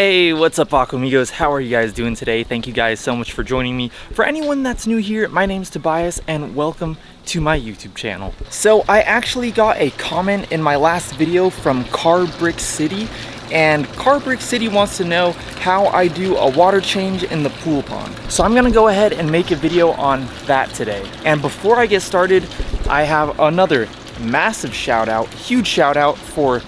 Hey, what's up, Aquamigos? How are you guys doing today? Thank you guys so much for joining me. For anyone that's new here, my name's Tobias and welcome to my YouTube channel. So I actually got a comment in my last video from Karud City, and Karud City wants to know how I do a water change in the pool pond. So I'm gonna go ahead and make a video on that today. And before I get started, I have another massive shout out, huge shout out for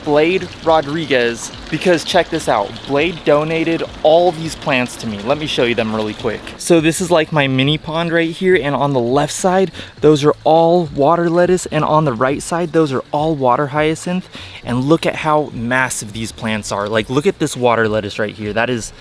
Blade Rodriguez, because check this out. Blade donated all these plants to me. Let me show you them really quick. So this is like my mini pond right here, and on the left side, those are all water lettuce, and on the right side, those are all water hyacinth. And look at how massive these plants are. Like, look at this water lettuce right here. That is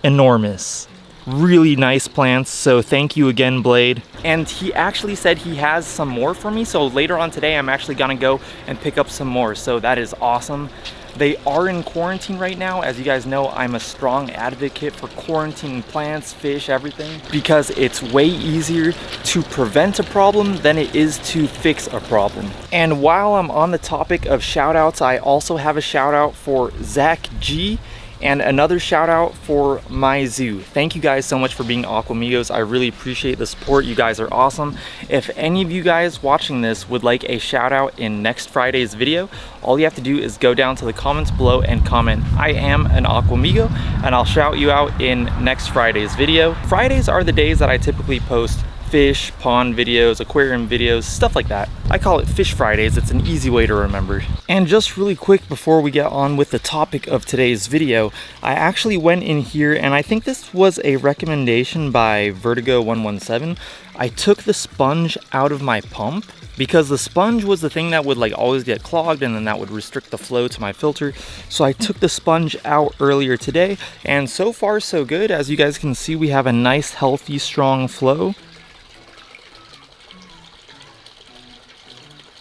enormous. Really nice plants, so thank you again, Blade. And he actually said he has some more for me, so later on today I'm actually gonna go and pick up some more, so that is awesome. They are in quarantine right now. As you guys know, I'm a strong advocate for quarantining plants, fish, everything, because it's way easier to prevent a problem than it is to fix a problem. And while I'm on the topic of shout outs, I also have a shout out for Zach G, and another shout out for my zoo. Thank you guys so much for being Aquamigos. I really appreciate the support. You guys are awesome. If any of you guys watching this would like a shout out in next Friday's video, all you have to do is go down to the comments below and comment, "I am an Aquamigo," and I'll shout you out in next Friday's video. Fridays are the days that I typically post fish, pond videos, aquarium videos, stuff like that. I call it Fish Fridays. It's an easy way to remember. And just really quick before we get on with the topic of today's video, I actually went in here, and I think this was a recommendation by Vertigo117. I took the sponge out of my pump because the sponge was the thing that would like always get clogged, and then that would restrict the flow to my filter. So I took the sponge out earlier today, and so far so good. As you guys can see, we have a nice, healthy, strong flow.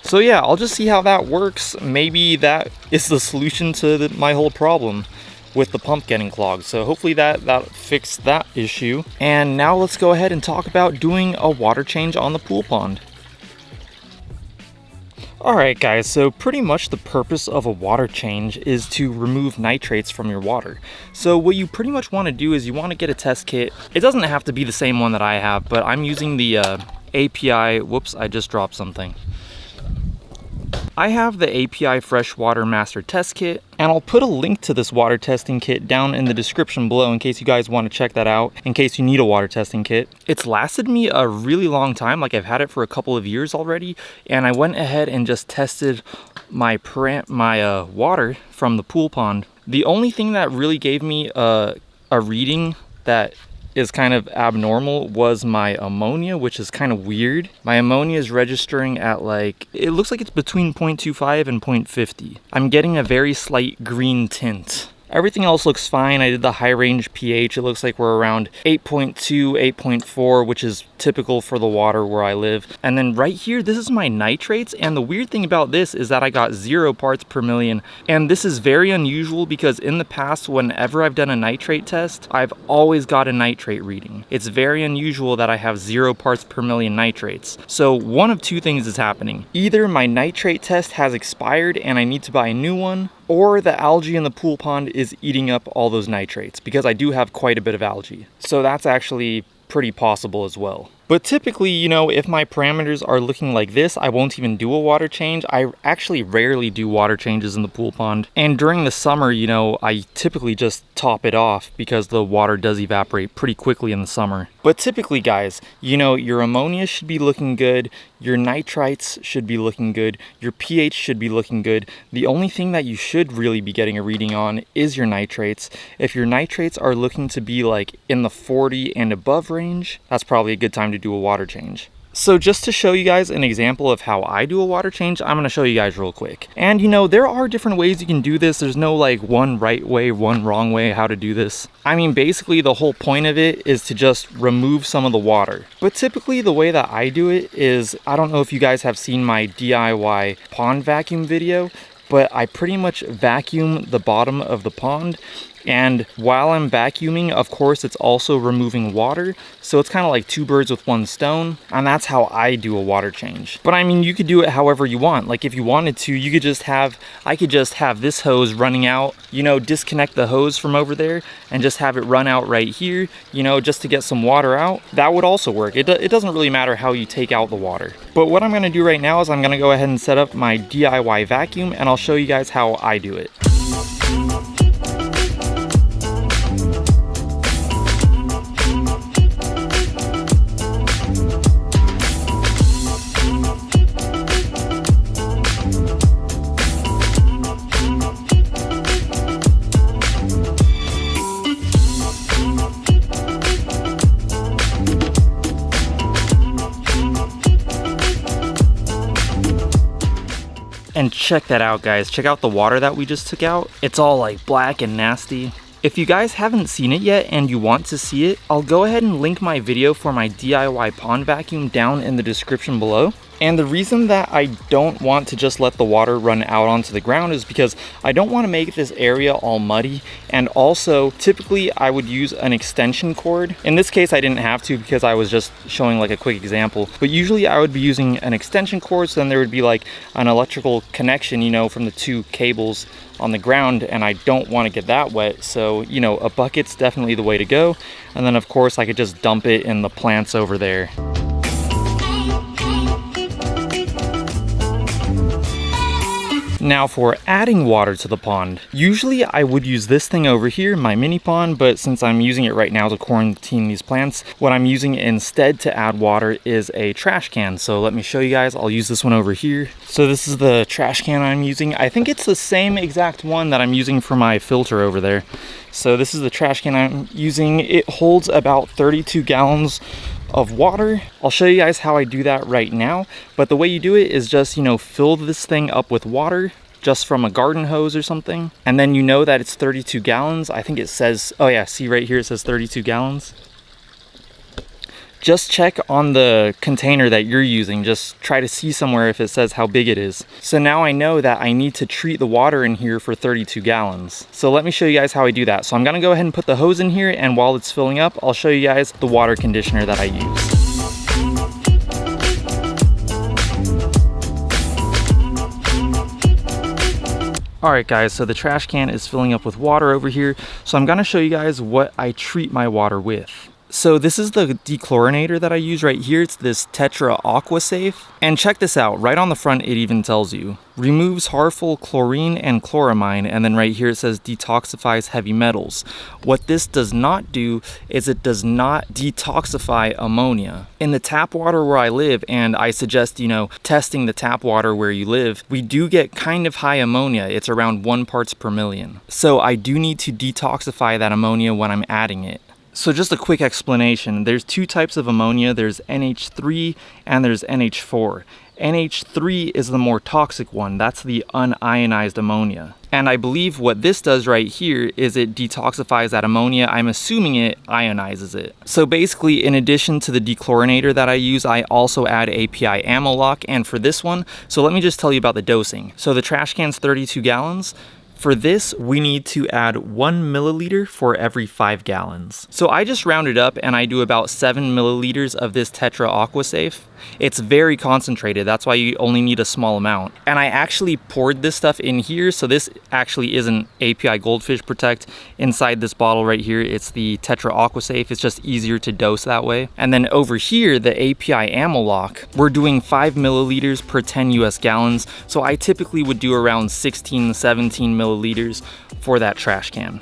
So yeah, I'll just see how that works. Maybe that is the solution to my whole problem with the pump getting clogged. So hopefully that fixed that issue. And now let's go ahead and talk about doing a water change on the pool pond. Alright guys, so pretty much the purpose of a water change is to remove nitrates from your water. So what you pretty much want to do is you want to get a test kit. It doesn't have to be the same one that I have, but I'm using the API, whoops, I just dropped something. I have the API Freshwater Master Test Kit, and I'll put a link to this water testing kit down in the description below in case you guys want to check that out, in case you need a water testing kit. It's lasted me a really long time, like I've had it for a couple of years already, and I went ahead and just tested my water from the pool pond. The only thing that really gave me a reading that is kind of abnormal was my ammonia, which is kind of weird. My ammonia is registering at like, it looks like it's between 0.25 and 0.50. I'm getting a very slight green tint. Everything else looks fine. I did the high range pH. It looks like we're around 8.2, 8.4, which is typical for the water where I live. And then right here, this is my nitrates. And the weird thing about this is that I got 0 parts per million. And this is very unusual because in the past, whenever I've done a nitrate test, I've always got a nitrate reading. It's very unusual that I have 0 parts per million nitrates. So one of two things is happening. Either my nitrate test has expired and I need to buy a new one, or the algae in the pool pond is eating up all those nitrates, because I do have quite a bit of algae. So that's actually pretty possible as well. But typically, you know, if my parameters are looking like this, I won't even do a water change. I actually rarely do water changes in the pool pond. And during the summer, you know, I typically just top it off because the water does evaporate pretty quickly in the summer. But typically, guys, you know, your ammonia should be looking good, your nitrites should be looking good, your pH should be looking good. The only thing that you should really be getting a reading on is your nitrates. If your nitrates are looking to be like in the 40 and above range, that's probably a good time to do a water change. So just to show you guys an example of how I do a water change, I'm going to show you guys real quick. And you know, there are different ways you can do this. There's no like one right way, one wrong way how to do this. I mean, basically the whole point of it is to just remove some of the water. But typically the way that I do it is, I don't know if you guys have seen my DIY pond vacuum video. but I pretty much vacuum the bottom of the pond. And while I'm vacuuming, of course, it's also removing water. So it's kind of like two birds with one stone. And that's how I do a water change. But I mean, you could do it however you want. Like if you wanted to, you could just have, I could just have this hose running out, you know, disconnect the hose from over there and just have it run out right here, you know, just to get some water out. That would also work. It doesn't really matter how you take out the water. But what I'm gonna do right now is I'm gonna go ahead and set up my DIY vacuum and I'll show you guys how I do it. And check that out, guys. Check out the water that we just took out. It's all like black and nasty. If you guys haven't seen it yet and you want to see it, I'll go ahead and link my video for my DIY pond vacuum down in the description below. And the reason that I don't want to just let the water run out onto the ground is because I don't want to make this area all muddy. And also, typically I would use an extension cord. In this case, I didn't have to because I was just showing like a quick example. But usually I would be using an extension cord, so then there would be like an electrical connection, you know, from the two cables on the ground, and I don't want to get that wet. So, you know, a bucket's definitely the way to go. And then of course I could just dump it in the plants over there. Now for adding water to the pond, usually I would use this thing over here, my mini pond, but since I'm using it right now to quarantine these plants, what I'm using instead to add water is a trash can. So let me show you guys. I'll use this one over here. So this is the trash can I'm using. I think it's the same exact one that I'm using for my filter over there. So this is the trash can I'm using. It holds about 32 gallons of water. I'll show you guys how I do that right now, but the way you do it is just, you know, fill this thing up with water just from a garden hose or something, and then you know that it's 32 gallons. I think it says, oh yeah, see right here it says 32 gallons. Just check on the container that you're using. Just try to see somewhere if it says how big it is. So now I know that I need to treat the water in here for 32 gallons. So let me show you guys how I do that. So I'm gonna go ahead and put the hose in here, and while it's filling up, I'll show you guys the water conditioner that I use. Alright guys, so the trash can is filling up with water over here. So I'm gonna show you guys what I treat my water with. So this is the dechlorinator that I use right here. It's this Tetra Aqua Safe. And check this out, right on the front it even tells you, removes harmful chlorine and chloramine, and then right here it says detoxifies heavy metals. What this does not do is it does not detoxify ammonia. In the tap water where I live, and I suggest, you know, testing the tap water where you live, we do get kind of high ammonia. It's around 1 parts per million. So I do need to detoxify that ammonia when I'm adding it. So just a quick explanation, there's two types of ammonia, there's NH3 and there's NH4. NH3 is the more toxic one, that's the unionized ammonia. And I believe what this does right here is it detoxifies that ammonia. I'm assuming it ionizes it. So basically, in addition to the dechlorinator that I use, I also add API Ammo Lock, and for this one, so let me just tell you about the dosing. So the trash can's 32 gallons. For this, we need to add 1 milliliter for every 5 gallons. So I just rounded up and I do about 7 milliliters of this Tetra Aqua Safe. It's very concentrated, that's why you only need a small amount. And I actually poured this stuff in here, so this actually isn't API Goldfish Protect. Inside this bottle right here, it's the Tetra Aqua Safe. It's just easier to dose that way. And then over here, the API Ammo Lock, we're doing 5 milliliters per 10 US gallons. So I typically would do around 16, 17 milliliters for that trash can.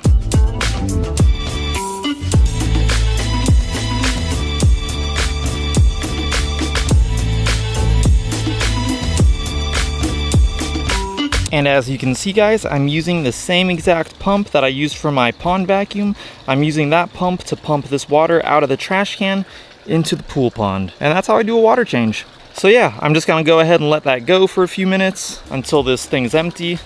And as you can see guys, I'm using the same exact pump that I used for my pond vacuum. I'm using that pump to pump this water out of the trash can into the pool pond. And that's how I do a water change. So yeah, I'm just gonna go ahead and let that go for a few minutes until this thing's empty.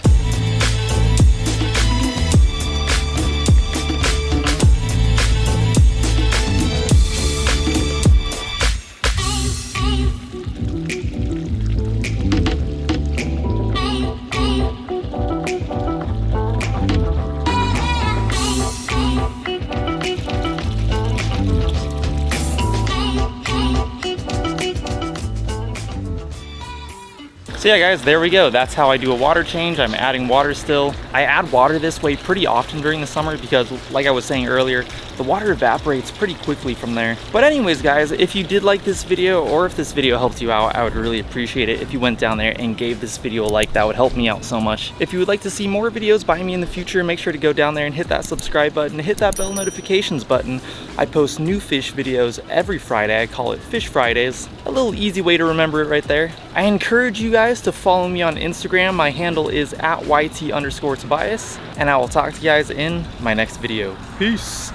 So yeah guys, there we go. That's how I do a water change. I'm adding water still. I add water this way pretty often during the summer because like I was saying earlier, the water evaporates pretty quickly from there. But anyways guys, if you did like this video or if this video helped you out, I would really appreciate it if you went down there and gave this video a like. That would help me out so much. If you would like to see more videos by me in the future, make sure to go down there and hit that subscribe button, hit that bell notifications button. I post new fish videos every Friday. I call it Fish Fridays. A little easy way to remember it right there. I encourage you guys to follow me on Instagram. My handle is @YT_Tobias, and I will talk to you guys in my next video. Peace.